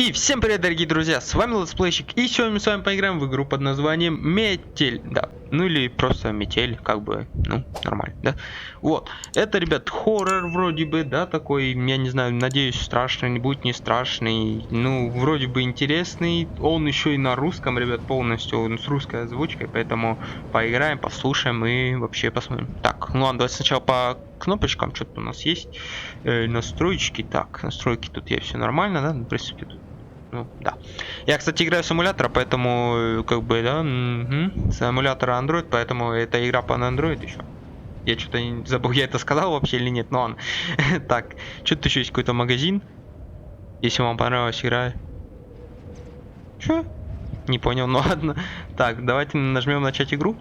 И всем привет, дорогие друзья, с вами летсплейщик, и сегодня мы с вами поиграем в игру под названием Метель, да, ну или просто Метель, как бы, ну, нормально, да. Вот, это, ребят, хоррор вроде бы, да, такой, я не знаю, надеюсь, страшный, не будет не страшный, ну, вроде бы интересный, он еще и на русском, ребят, полностью, он с русской озвучкой, поэтому поиграем, послушаем и вообще посмотрим. Так, ну ладно, давайте сначала по кнопочкам, что-то у нас есть, настройки, так, настройки тут я все нормально, да, в принципе, тут. Ну, да. Я, кстати, играю с эмулятора, поэтому, как бы, да, с эмулятора Android, поэтому это игра по Android еще. Я что-то не забыл, я это сказал вообще или нет, но ладно. Так, что-то еще есть какой-то магазин. Если вам понравилась игра. Че? Не понял, ну ладно. Так, давайте нажмем начать игру.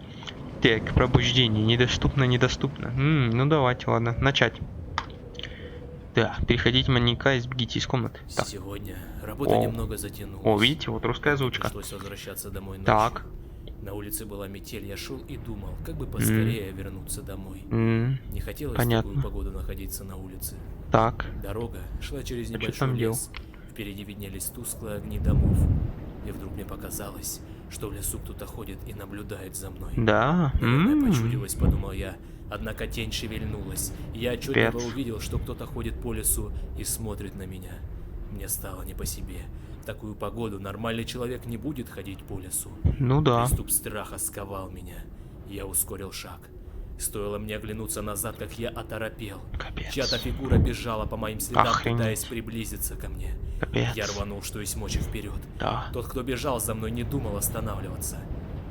Так, пробуждение, недоступно, недоступно. Ну давайте, ладно, начать. Да, переходите маньяка и сбегите из комнаты. Так. Сегодня работа немного затянулась. О, видите, вот русская озвучка. Пришлось возвращаться домой ночью. Так. На улице была метель, я шел и думал, как бы поскорее вернуться домой. Не хотелось в такую погоду находиться на улице. Так. Дорога шла через небольшой лес. Впереди виднелись тусклые огни домов. И вдруг мне показалось, что в лесу кто-то ходит и наблюдает за мной. Да. Наверное, почудилось, подумал я. Однако тень шевельнулась, и я отчетливо увидел, что кто-то ходит по лесу и смотрит на меня. Мне стало не по себе. В такую погоду нормальный человек не будет ходить по лесу. Ну да. Приступ страха сковал меня. Я ускорил шаг. Стоило мне оглянуться назад, как я оторопел. Чья-то фигура бежала по моим следам, пытаясь приблизиться ко мне. Я рванул, что есть мочи, вперед. Да. Тот, кто бежал за мной, не думал останавливаться.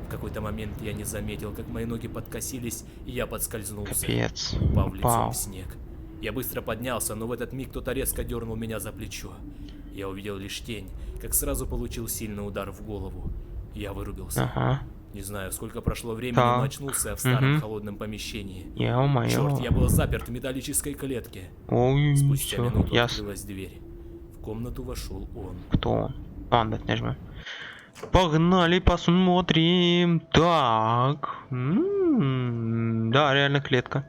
В какой-то момент я не заметил, как мои ноги подкосились, и я подскользнулся, упав лицом в снег. Я быстро поднялся, но в этот миг кто-то резко дернул меня за плечо. Я увидел лишь тень, как сразу получил сильный удар в голову. Я вырубился. Не знаю, сколько прошло времени, но очнулся в старом холодном помещении. Черт, я был заперт в металлической клетке. Спустя минуту открылась дверь. В комнату вошел он. Кто он? Ладно, нажмем. Погнали, посмотрим. Так. Да, реально клетка.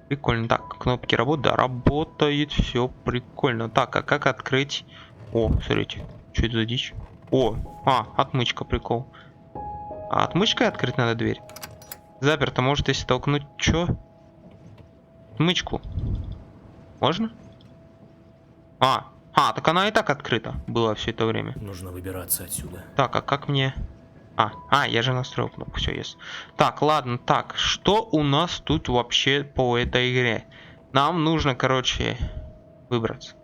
Прикольно. Так, кнопки работают. Да, работает. Все прикольно. Так, а как открыть? О, смотрите. Что это за дичь? О, отмычка, прикол. А отмычкой открыть надо дверь? Заперто. Может, если толкнуть, что? Отмычку. Можно? Так она и так открыта была все это время. Нужно выбираться отсюда. Так, а как мне... я же настроил кнопку, все, есть. Так, ладно, так, что у нас тут вообще по этой игре? Нам нужно, короче, выбраться.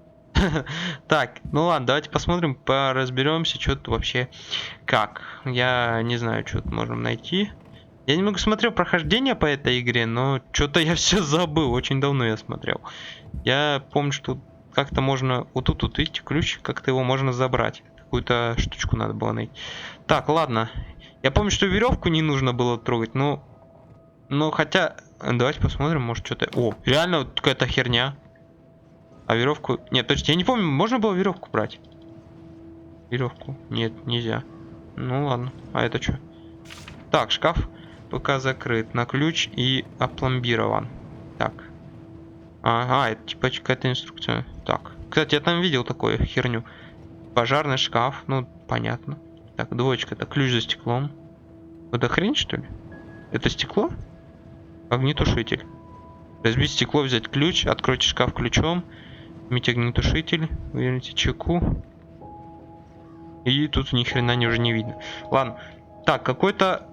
Так, ну ладно, давайте посмотрим, поразберемся, что тут вообще как. Я не знаю, что тут можем найти. Я немного смотрел прохождение по этой игре, но что-то я все забыл, очень давно я смотрел. Я помню, что как-то можно... Вот тут видите, ключ, как-то его можно забрать. Какую-то штучку надо было найти. Так, ладно. Я помню, что веревку не нужно было трогать, но хотя... Давайте посмотрим, может что-то... О, реально вот какая-то херня. А веревку... Нет, точно, я не помню, можно было веревку брать? Веревку? Нет, нельзя. Ну ладно, а это что? Так, шкаф пока закрыт на ключ и опломбирован. Так. Это типа какая-то инструкция. Так, кстати, я там видел такую херню. Пожарный шкаф, ну, понятно. Так, двоечка, это ключ за стеклом. Это хрень, что ли? Это стекло? Огнетушитель. Разбить стекло, взять ключ, откройте шкаф ключом. Возьмите огнетушитель, выверните чеку. И тут ни хрена уже не видно. Ладно. Так, какой-то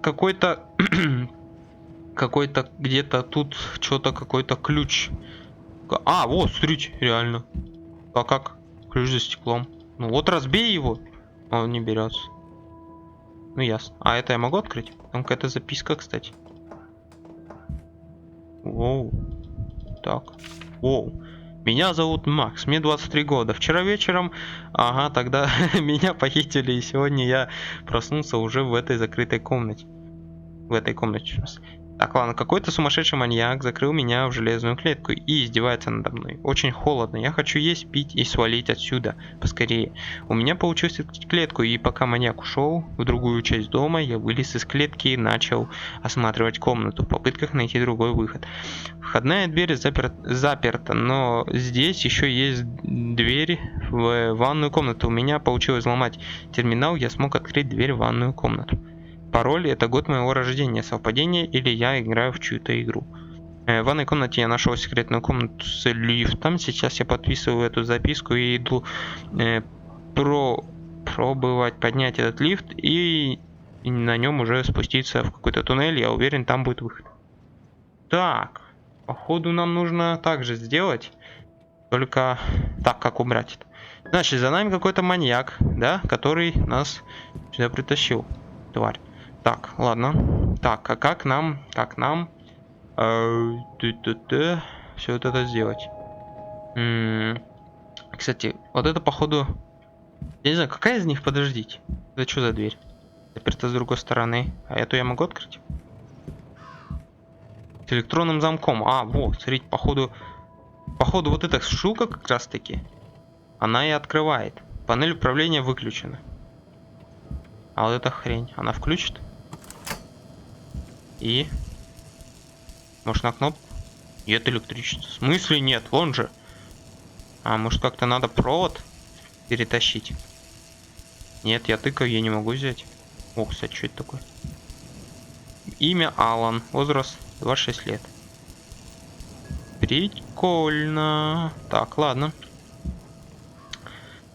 где-то тут что-то, какой-то ключ. Вот, смотрите, реально. А как? Ключ за стеклом. Ну вот разбей его. Он не берется. Ну ясно. А это я могу открыть? Там какая-то записка, кстати. Воу. Так. Воу. Меня зовут Макс, мне 23 года. Вчера вечером, тогда меня похитили, и сегодня я проснулся уже в этой закрытой комнате. В этой комнате. Так, ладно, какой-то сумасшедший маньяк закрыл меня в железную клетку и издевается надо мной. Очень холодно, я хочу есть, пить и свалить отсюда поскорее. У меня получилось открыть клетку, и пока маньяк ушел в другую часть дома, я вылез из клетки и начал осматривать комнату в попытках найти другой выход. Входная дверь заперта, но здесь еще есть дверь в ванную комнату. У меня получилось взломать терминал, я смог открыть дверь в ванную комнату. Пароль — это год моего рождения, совпадение или я играю в чью-то игру. В ванной комнате я нашел секретную комнату с лифтом. Сейчас я подписываю эту записку и иду пробовать поднять этот лифт и на нем уже спуститься в какой-то туннель. Я уверен, там будет выход. Так, походу нам нужно также сделать, только так, как убрать это. Значит, за нами какой-то маньяк, да, который нас сюда притащил, тварь. Так, ладно. Так, а как нам все вот это сделать? Кстати, вот это походу... Я не знаю, какая из них, подождите. Это что за дверь? Заперта с другой стороны. А эту я могу открыть? С электронным замком. А, вот, смотрите, походу вот эта штука как раз таки, она и открывает. Панель управления выключена. А вот эта хрень, она включит? И... Может, на кнопку? Нет электричества. В смысле нет? Вон же. А может, как-то надо провод перетащить? Нет, я тыкаю, я не могу взять. О, кстати, что это такое? Имя Алан. Возраст 26 лет. Прикольно. Так, ладно.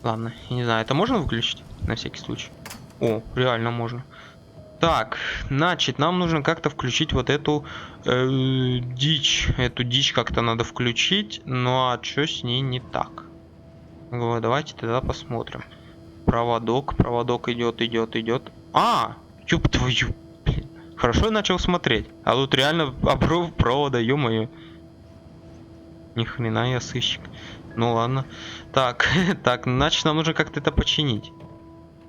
Ладно, я не знаю, это можно выключить? На всякий случай. О, реально можно. Так, значит, нам нужно как-то включить вот эту дичь. Эту дичь как-то надо включить. Ну а что с ней не так? Вот, давайте тогда посмотрим. Проводок идет. А, ёб твою. Блин. Хорошо я начал смотреть. А тут реально обрыв провода, ё-моё. Ни хрена я сыщик. Ну ладно. Так, так, значит, нам нужно как-то это починить.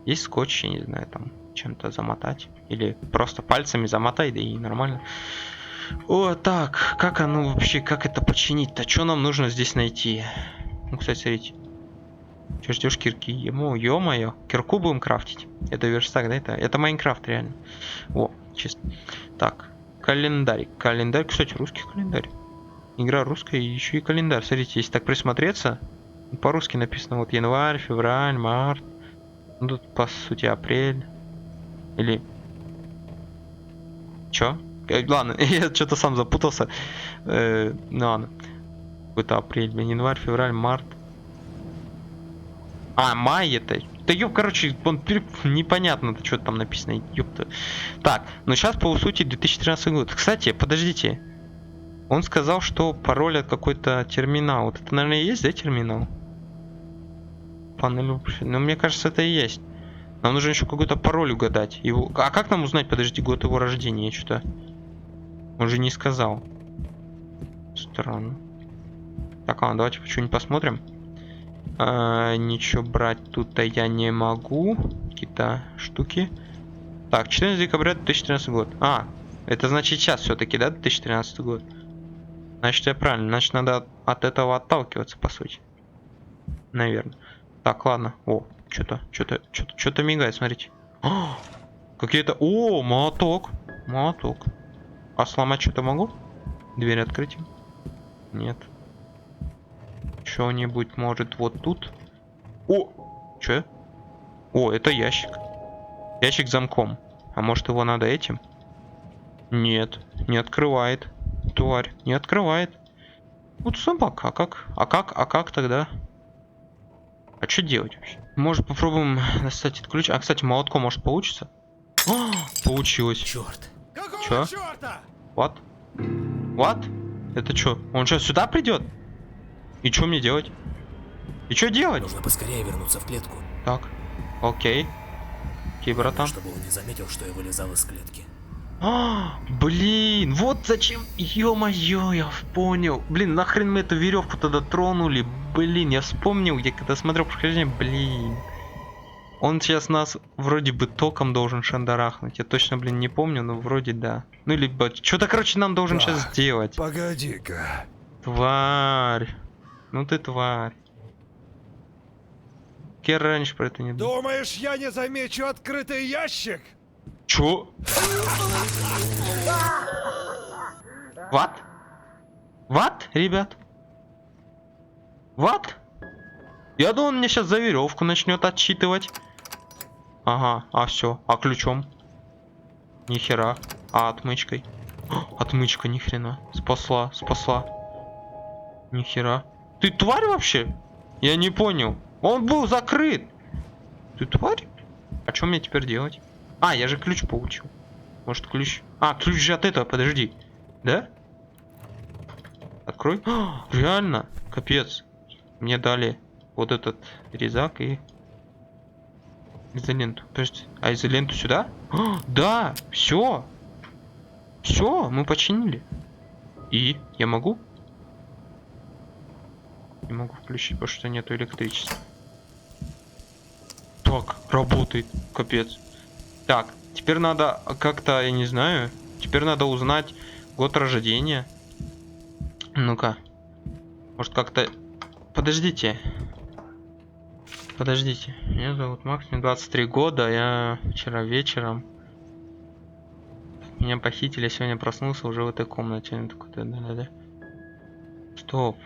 Есть скотч, я не знаю, там чем-то замотать. Или просто пальцами замотай, да и нормально. О, так, как оно вообще, как это починить-то? Что нам нужно здесь найти? Ну, кстати, смотрите. Че ждешь кирки? Ё-моё, кирку будем крафтить. Это верстак, да? Это Майнкрафт, реально. О, чисто. Так, календарь. Календарь, кстати, русский календарь. Игра русская, и еще и календарь. Смотрите, если так присмотреться, по-русски написано вот январь, февраль, март. Ну, тут, по сути, апрель. Или... Чё? Ладно, я что-то сам запутался. Ну ладно. Какой-то апрель, январь, февраль, март. А, май это. Да ёб, короче, он непонятно, что там написано. Ёпта. Так, ну сейчас по сути 2013 год. Кстати, подождите. Он сказал, что пароль от какой-то терминал. Вот это, наверное, и есть, да, терминал? Панель. Ну, мне кажется, это и есть. Нам нужно еще какой-то пароль угадать. Его... А как нам узнать, подожди, год его рождения? Я что-то... Он же не сказал. Странно. Так, ладно, давайте что-нибудь посмотрим. Ничего брать тут-то я не могу. Какие-то штуки. Так, 14 декабря 2013 год. А, это значит сейчас все-таки, да, 2013 год? Значит, я правильно. Значит, надо от этого отталкиваться, по сути. Наверное. Так, ладно. О, что-то мигает, смотрите. Какие-то... О, молоток. Молоток. А сломать что-то могу? Дверь открыть? Нет. Что-нибудь может вот тут? О! Че? О, это ящик. Ящик с замком. А может его надо этим? Нет, не открывает. Тварь, не открывает. Вот собака, а как тогда? А что делать вообще? Может попробуем достать этот ключ? А, кстати, молотком может получится? О, получилось. Черт. Чё? What? What? Это что? Он что, сюда придет? И что мне делать? И что делать? Нужно поскорее вернуться в клетку. Так, окей. Окей, братан. Чтобы он не заметил, что я вылезал из клетки. Блин, вот зачем, ё-моё, я понял. Блин, нахрен мы эту веревку тогда тронули. Блин, я вспомнил, я когда смотрел прохождение, блин. Он сейчас нас вроде бы током должен шандарахнуть. Я точно, блин, не помню, но вроде да. Ну, либо... Что-то, короче, нам должен сейчас сделать. Погоди-ка. Тварь. Ну ты тварь. Я раньше про это не думал. Думаешь, я не замечу открытый ящик? Чё? Ват? Ват, ребят? Ват? Я думал, он мне сейчас за веревку начнет отчитывать. Ага, а все. А ключом? Нихера. А отмычкой? Отмычка, нихрена. Спасла, спасла. Нихера. Ты тварь вообще? Я не понял. Он был закрыт. Ты тварь? А что мне теперь делать? А, я же ключ получил. Может ключ... А, ключ же от этого, подожди. Да? Открой. Реально? Капец. Мне дали вот этот резак и... изоленту. Подожди. А изоленту сюда? Да! Все! Все, мы починили. И я могу? Не могу включить, потому что нету электричества. Так, работает. Капец. Так, теперь надо как-то, я не знаю. Теперь надо узнать год рождения. Ну-ка. Может как-то... Подождите. Подождите. Меня зовут Макс, мне 23 года. Я вчера вечером... Меня похитили, я сегодня проснулся уже в этой комнате. Я такой, да-да-да. Стоп.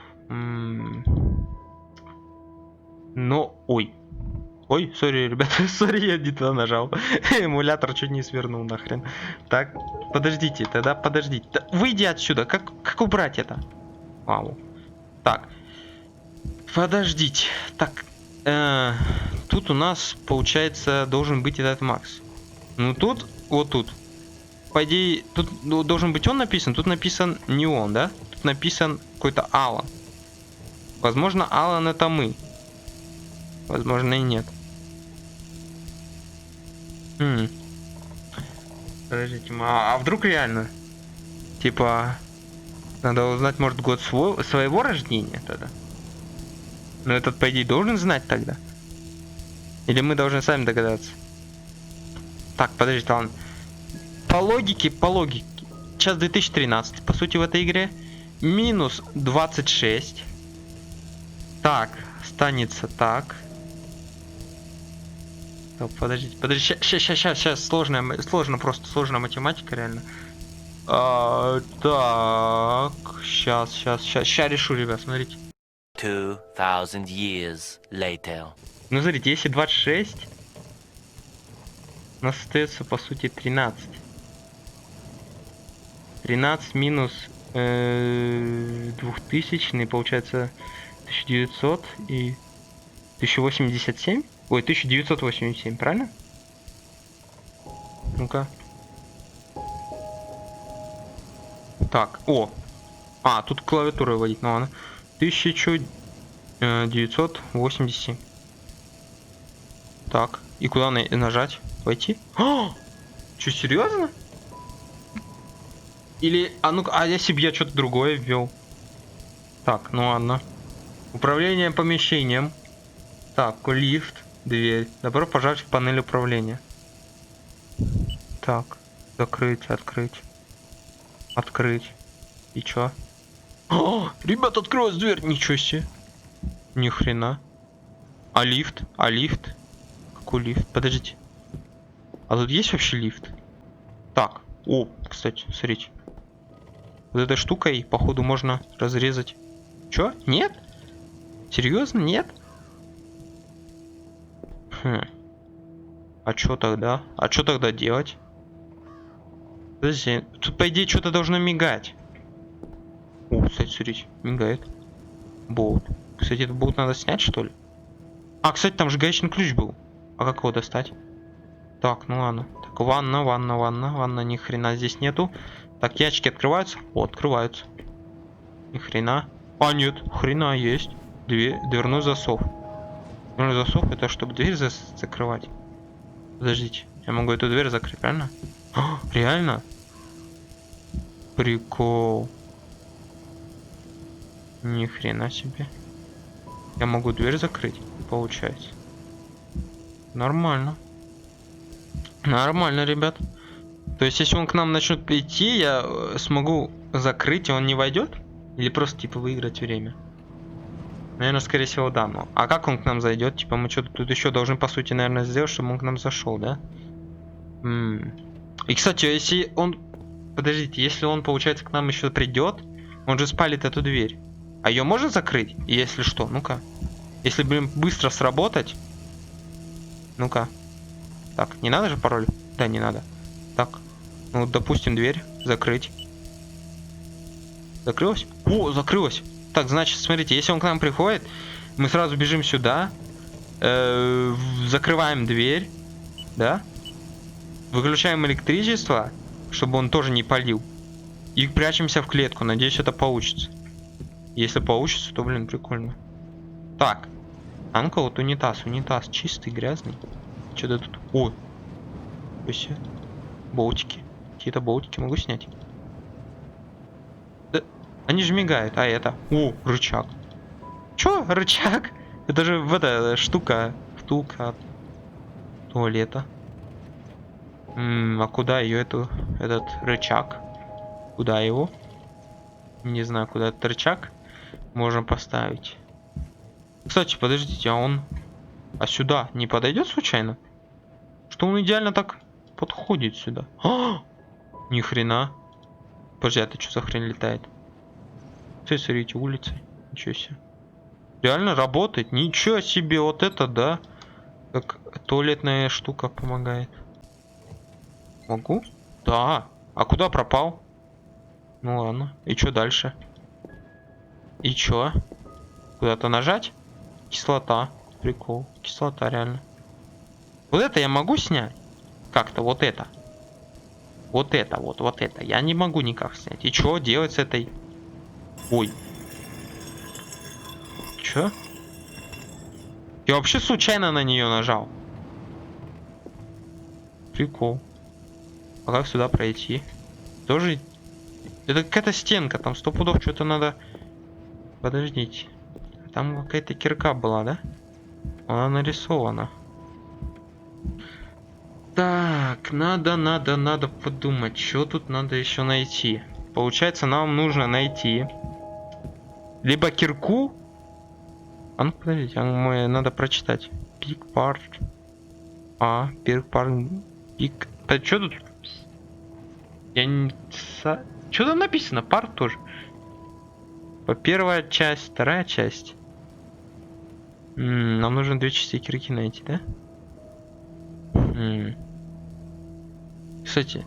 Но... Ой. Ой, сори, ребята, сори, я не туда нажал. Эмулятор чуть не свернул нахрен. Так, подождите, тогда подождите. Да, выйди отсюда, как убрать это? Вау. Так. Подождите. Так. Тут у нас, получается, должен быть этот Макс. Ну тут, вот тут. По идее, тут должен быть он написан. Тут написан не он, да? Тут написан какой-то Алан. Возможно, Алан это мы. Возможно, и нет. Подождите, а вдруг реально? Типа, надо узнать, может, год своего рождения тогда? Но этот, по идее, должен знать тогда? Или мы должны сами догадаться? Так, подождите, ладно. По логике. Сейчас 2013, по сути, в этой игре. Минус 26. Так, останется так. Подождите, сейчас сложная математика, реально. Так, сейчас решу, ребят, смотрите. 2000 years later. Ну, смотрите, если 26, у нас остается, по сути, 13. 13 минус 2000, получается 1900 и 1087. Ой, 1987, правильно? Ну-ка. Так, о. А, тут клавиатурой вводить, ну ладно. 1987. Так, и куда нажать? Войти? О! Че, серьезно? Или, а ну-ка, а если бы я что-то другое ввел? Так, ну ладно. Управление помещением. Так, лифт. Дверь. Добро пожаловать в панель управления. Так. Закрыть, открыть. Открыть. И чё? О, ребят, открылась дверь. Ничего себе. Ни хрена. А лифт? А лифт? Какой лифт? Подождите. А тут есть вообще лифт? Так. О, кстати, смотрите. Вот этой штукой, походу, можно разрезать. Чё? Нет? Серьезно? Нет? А чё тогда? А чё тогда делать? Подожди, тут по идее что-то должно мигать. О, кстати, смотрите, мигает. Болт. Кстати, этот болт надо снять, что ли? А, кстати, там же гаечный ключ был. А как его достать? Так, ну ладно. Так, ванна, ни хрена здесь нету. Так, ящики открываются? О, открываются. Ни хрена. А, нет, хрена есть. Дверной засов. Дверной засов это чтобы дверь закрывать. Подождите, я могу эту дверь закрыть, правильно? А, реально? Прикол. Ни хрена себе. Я могу дверь закрыть, получается. Нормально. Нормально, ребят. То есть, если он к нам начнет идти, я смогу закрыть, и он не войдет? Или просто, типа, выиграть время? Наверное, скорее всего, да. Но... А как он к нам зайдет? Типа, мы что-то тут еще должны, по сути, наверное, сделать, чтобы он к нам зашел, да? И, кстати, если он... Подождите, если он, получается, к нам еще придет, он же спалит эту дверь. А ее можно закрыть? Если что, ну-ка. Если, блин, быстро сработать... Ну-ка. Так, не надо же пароль? Да, не надо. Так. Ну, допустим, дверь закрыть. Закрылась? О, закрылась. Так, значит, смотрите, если он к нам приходит, мы сразу бежим сюда. Закрываем дверь. Да? Выключаем электричество, чтобы он тоже не палил. И прячемся в клетку. Надеюсь, это получится. Если получится, то, блин, прикольно. Так. А ну-ка, вот унитаз. Унитаз чистый, грязный. Что-то тут... О! Все. Болтики. Какие-то болтики могу снять? Да, они же мигают. А это? О, рычаг. Чё? Рычаг? Это же в эта штука. Втулка от туалета. А куда ее этот рычаг? Куда его? Не знаю, куда этот рычаг можно поставить. Кстати, подождите, а он... А сюда не подойдет случайно? Что он идеально так подходит сюда. Ни хрена. Подожди, а это что за хрень летает? Смотрите, улицы. Ничего себе. Реально работает? Ничего себе, вот это да. Как туалетная штука помогает. Могу? Да. А куда пропал? Ну ладно. И что дальше? И чё? Куда-то нажать? Кислота. Прикол. Кислота, реально. Вот это я могу снять? Как-то вот это. Вот это, вот это. Я не могу никак снять. И что делать с этой? Ой. Чё? Я вообще случайно на нее нажал. Прикол. А как сюда пройти? Тоже... Это какая-то стенка. Там 100 пудов что-то надо... Подождите. Там какая-то кирка была, да? Она нарисована. Так, надо подумать, что тут надо еще найти. Получается, нам нужно найти либо кирку. А ну подождите, надо прочитать. Пик парт. Пик парт. Пик. Да что тут? Я не... Что там написано? Парт тоже. Первая часть, вторая часть. Нам нужно 2 части кирки найти, да? Кстати,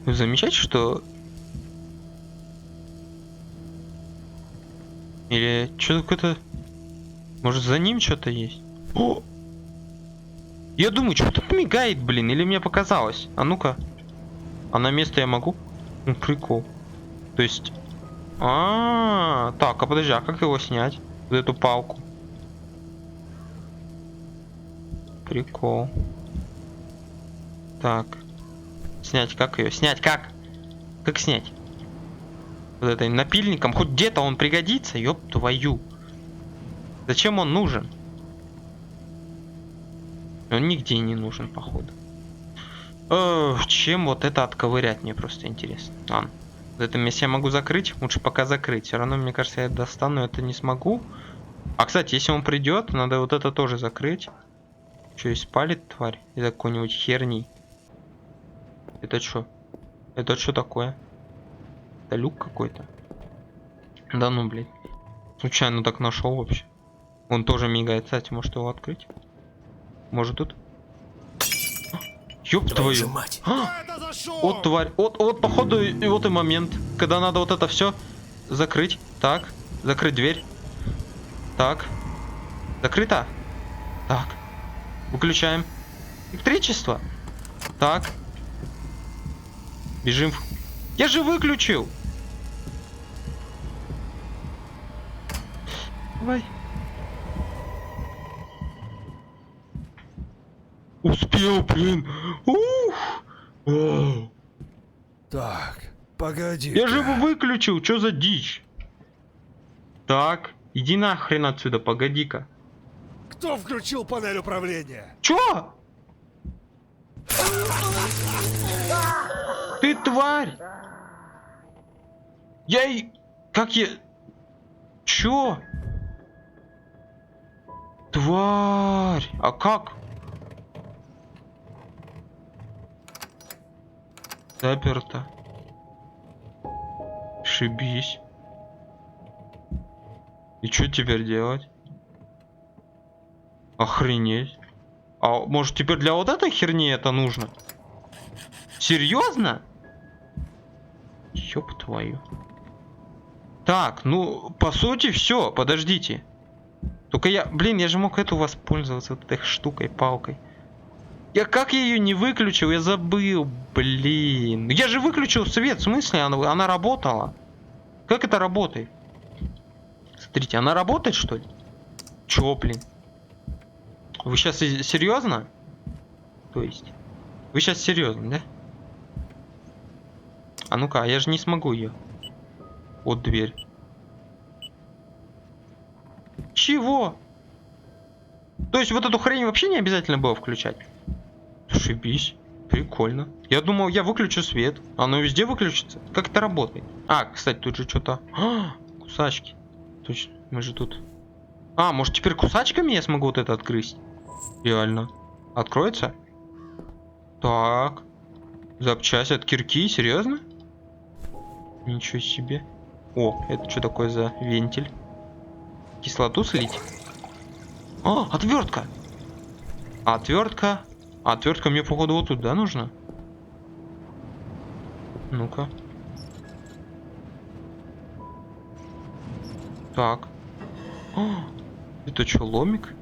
вы замечаете, что... Или что-то какое-то... Может, за ним что-то есть? О! Я думаю, что-то мигает, блин, или мне показалось? А ну-ка. А на место я могу? Ну, прикол. То есть... Так, а подожди, а как его снять? Вот эту палку. Прикол. Так. Снять как ее? Снять как? Как снять? Вот этой напильником. Хоть где-то он пригодится, ёб твою. Зачем он нужен? Он нигде не нужен, походу. Чем вот это отковырять, мне просто интересно. Ладно. Вот это место я могу закрыть. Лучше пока закрыть. Все равно, мне кажется, я достану это не смогу. А, кстати, если он придет, надо вот это тоже закрыть. Что, испалит, тварь? Из-за какой-нибудь херни. Это что? Это что такое? Это люк какой-то? Да ну, блядь. Случайно так нашел вообще. Он тоже мигает. Кстати, может его открыть? Может тут? Ёб твою. Мать. Вот тварь. Вот походу и вот и момент, когда надо вот это все закрыть. Так. Закрыть дверь. Так. Закрыто. Так. Выключаем. Электричество. Так. Бежим. Я же выключил. Давай. Успел, блин. Ух. Вау. Так, погоди. Я же его выключил. Что за дичь? Так. Иди нахрен отсюда, погоди-ка. Кто включил панель управления? Чё? Ты тварь! Как я... Чё? Тварь! А как? Заперто. Шибись. И что теперь делать? Охренеть. А может теперь для вот этой херни это нужно? Серьезно? Ёб твою. Так, ну, по сути, все. Подождите. Только я же мог эту воспользоваться, вот этой штукой, палкой. Как я ее не выключил? Я забыл, блин. Я же выключил свет, в смысле? Она работала. Как это работает? Смотрите, она работает, что ли? Чё, блин? Вы сейчас серьезно? То есть? Вы сейчас серьезно, да? А ну-ка, я же не смогу ее. Вот дверь. Чего? То есть вот эту хрень вообще не обязательно было включать? Шибись. Прикольно. Я думал, я выключу свет. Оно везде выключится. Как это работает? А, кстати, тут же что-то... Кусачки. Точно, мы же тут... А, может теперь кусачками я смогу вот это отгрызть? Реально. Откроется? Так. Запчасть от кирки, серьезно? Ничего себе. О, это что такое за вентиль? Кислоту слить? О, отвертка! Отвертка. Отвертка мне, походу, вот туда нужна. Ну-ка. Так. О, это что, ломик?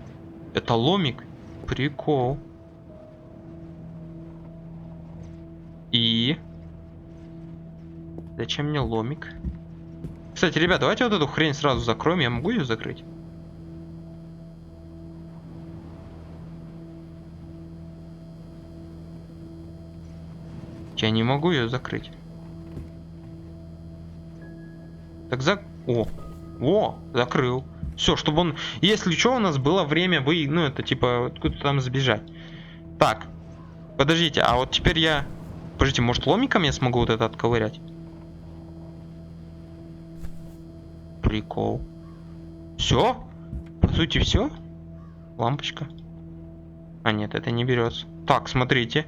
Это ломик? Прикол. И... Зачем мне ломик? Кстати, ребят, давайте вот эту хрень сразу закроем. Я могу ее закрыть? Я не могу ее закрыть. Так О, закрыл. Все, чтобы он... Если что, у нас было время ну это типа откуда-то там сбежать. Так. Подождите, а вот теперь я... Подождите, может ломиком я смогу вот это отковырять? Прикол. Все? По сути, все? Лампочка. А нет, это не берется. Так, смотрите.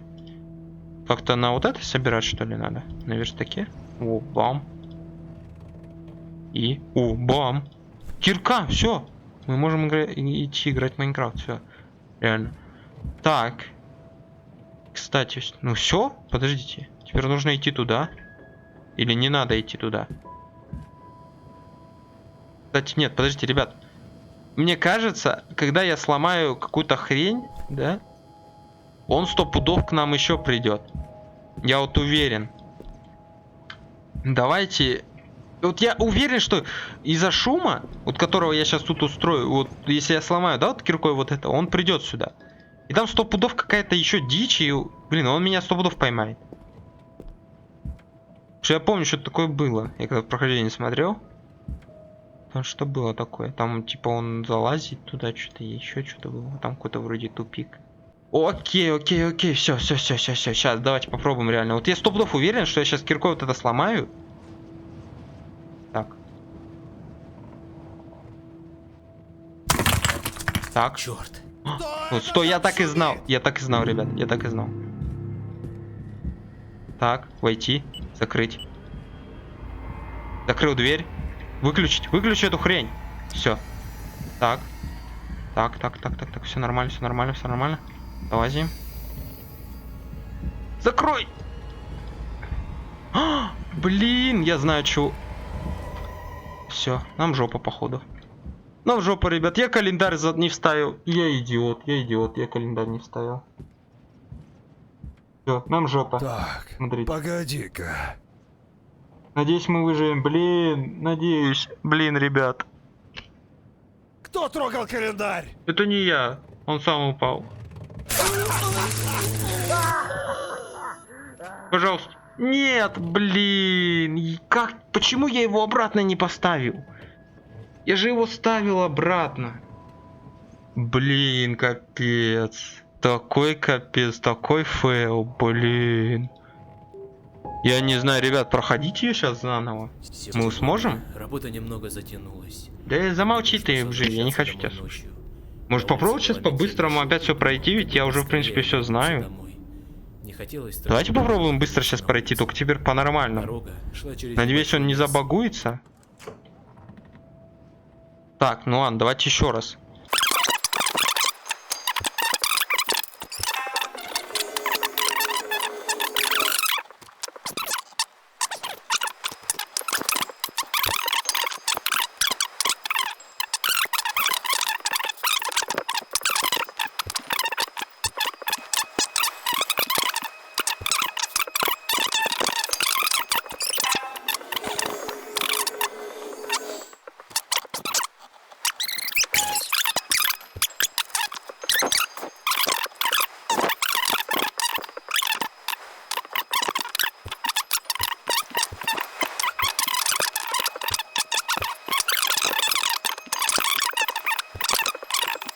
Как-то на вот это собирать, что ли, надо? На верстаке? О, бам. И... О, бам. Кирка, все. Мы можем идти играть в Майнкрафт, все. Реально. Так. Кстати, ну все? Подождите. Теперь нужно идти туда. Или не надо идти туда? Кстати, нет, подождите, ребят. Мне кажется, когда я сломаю какую-то хрень, да, он 100 пудов к нам еще придет. Я вот уверен. Давайте... Вот я уверен, что из-за шума, вот которого я сейчас тут устрою, вот если я сломаю, да, вот киркой вот это, он придет сюда. И там 100 пудов какая-то еще дичь, и, блин, он меня 100 пудов поймает. Что я помню, что такое было. Я когда прохождение смотрел. Там что было такое? Там типа он залазит туда, что-то еще что-то было. Там какой-то вроде тупик. Окей, все. Сейчас давайте попробуем реально. Вот я 100 пудов уверен, что я сейчас киркой вот это сломаю. Так. Так. Черт. Вот, стой, я так и знал. Я так и знал, ребят. Я так и знал. Так, войти. Закрыть. Закрыл дверь. Выключить. Выключи эту хрень. Все. Так. Так. Все нормально. Давай. Закрой. Блин, я знаю, чего. Все, нам жопа, походу. Нам жопа, ребят. Я календарь не вставил. Я идиот, я календарь не вставил. Все, нам жопа. Так, смотрите. Погоди-ка. Надеюсь, мы выживем. Блин, надеюсь. Блин, ребят. Кто трогал календарь? Это не я. Он сам упал. Пожалуйста. Нет, блин. Как? Почему я его обратно не поставил? Я же его ставил обратно. Блин, капец. Такой капец, такой фейл, блин. Я не знаю, ребят, проходите ее сейчас заново. Мы сможем? Работа немного затянулась. Да замолчи ты, уже, я не хочу тебя слушать. Может попробовать сейчас по-быстрому опять все пройти, ведь я уже в принципе все знаю. Давайте попробуем быстро сейчас пройти, только теперь по-нормальному. Надеюсь, он не забагуется. Так, ну ладно, давайте еще раз.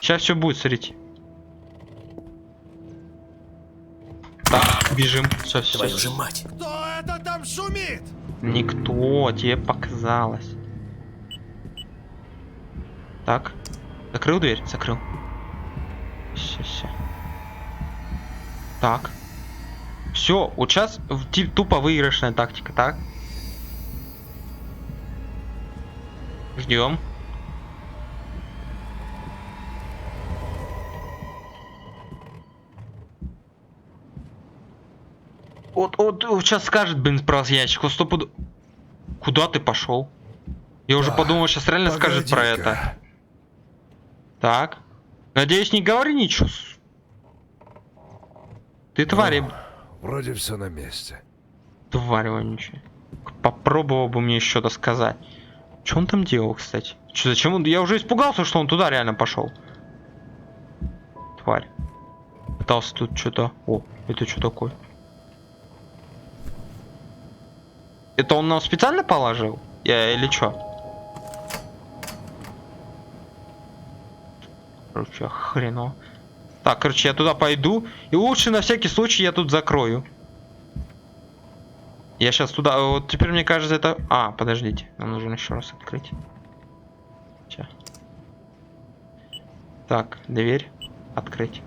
Сейчас все будет, смотрите. Так, бежим. Все, все. Твою же мать! Кто это там шумит? Никто, тебе показалось. Так. Закрыл дверь? Закрыл. Все. Так. Все, вот сейчас тупо выигрышная тактика, так? Ждем. Вот сейчас скажет, блин, про ящик. Вот стопуд... Куда ты пошел? Я уже подумал, сейчас реально скажет про это. Так. Надеюсь, не говори ничего. Ты тварь. Вроде все на месте. Тварь вонючая. Попробовал бы мне что-то сказать. Что он там делал, кстати? Что, зачем он... Я уже испугался, что он туда реально пошел. Тварь. Пытался тут что-то... О, это что такое? Это он нам специально положил? Или что? Короче, хрено. Так, короче, я туда пойду. И лучше на всякий случай я тут закрою. Я сейчас туда... Вот теперь мне кажется это... А, подождите. Нам нужно еще раз открыть. Сейчас. Так, дверь. Открыть.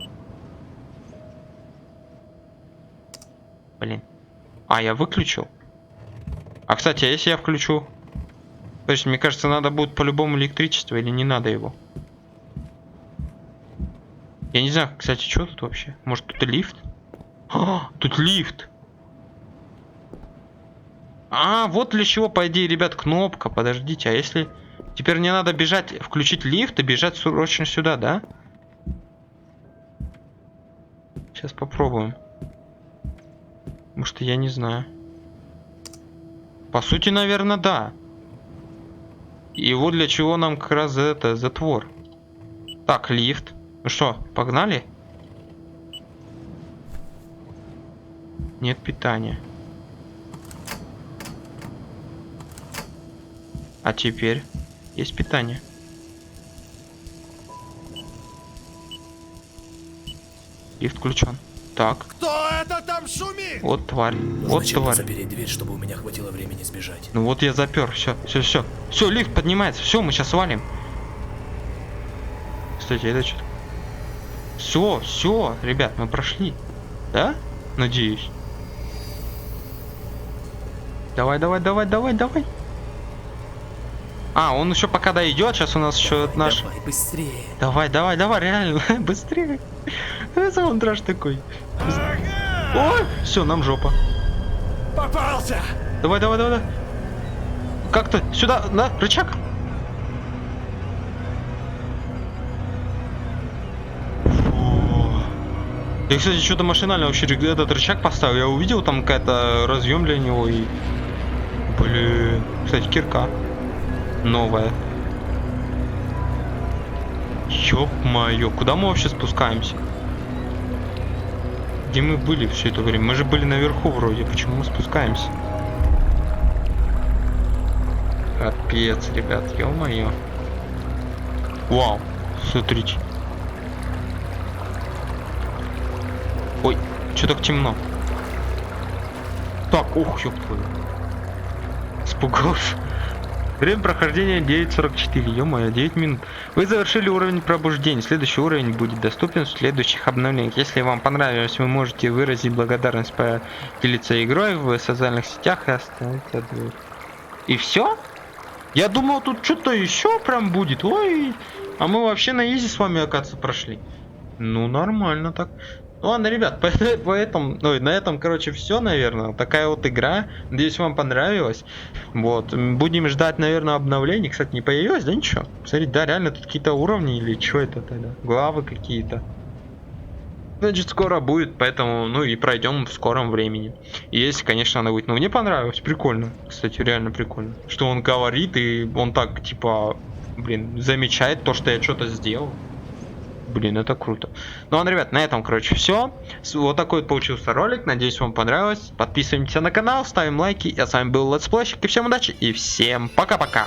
Блин. А, я выключил. А, кстати, а если я включу? То есть, мне кажется, надо будет по-любому электричество или не надо его? Я не знаю, кстати, что тут вообще? Может, тут и лифт? А, тут лифт! А, вот для чего, по идее, ребят, кнопка. Подождите, а если... Теперь мне надо бежать, включить лифт и бежать срочно сюда, да? Сейчас попробуем. Может, я не знаю. По сути, наверное, да. И вот для чего нам как раз это затвор. Так, лифт. Ну что, погнали? Нет питания. А теперь есть питание. Лифт включен. Так. Кто это там шумит? Вот тварь. Вот Зачем тварь. запереть дверь, чтобы у меня хватило времени сбежать? Ну вот я запер. Все. Все, лифт поднимается. Все, мы сейчас валим. Кстати, это что-то. Все, ребят, мы прошли. Да? Надеюсь. Давай. А, он еще пока дойдет, сейчас у нас еще наш... Давай, быстрее. Давай, реально, быстрее. Саундтраж такой. Ой, все, нам жопа. Попался! Давай. Как-то сюда, на, рычаг. Фу. Я, кстати, что-то машинально вообще этот рычаг поставил. Я увидел там какая-то разъем для него и... Блин. Кстати, кирка. Новая. Ёп-моё, куда мы вообще спускаемся? Где мы были все это время? Мы же были наверху вроде, почему мы спускаемся? Капец, ребят, ё-моё. Вау, смотрите. Чё так темно? Так, ух, ёб твою. Испугался. Время прохождения 9:44, ё-моё, 9 минут. Вы завершили уровень пробуждения. Следующий уровень будет доступен в следующих обновлениях. Если вам понравилось, вы можете выразить благодарность, поделиться игрой в социальных сетях и оставить отзыв. И все? Я думал, тут что-то еще прям будет. Ой, а мы вообще на изи с вами, оказывается, прошли. Ну, нормально так. Ну ладно, ребят, на этом, короче, все, наверное. Такая вот игра. Надеюсь, вам понравилось. Вот. Будем ждать, наверное, обновлений. Кстати, не появилось, да, ничего? Смотрите, да, реально тут какие-то уровни или что это тогда? Главы какие-то. Значит, скоро будет, поэтому, ну и пройдем в скором времени. И если, конечно, она будет. Но мне понравилось, прикольно. Кстати, реально прикольно. Что он говорит, и он так, типа, блин, замечает то, что я что-то сделал. Блин, это круто. Ну ладно, ребят, на этом, короче, все. Вот такой вот получился ролик. Надеюсь, вам понравилось. Подписываемся на канал, ставим лайки. Я с вами был Летсплейщик. И всем удачи. И всем пока-пока.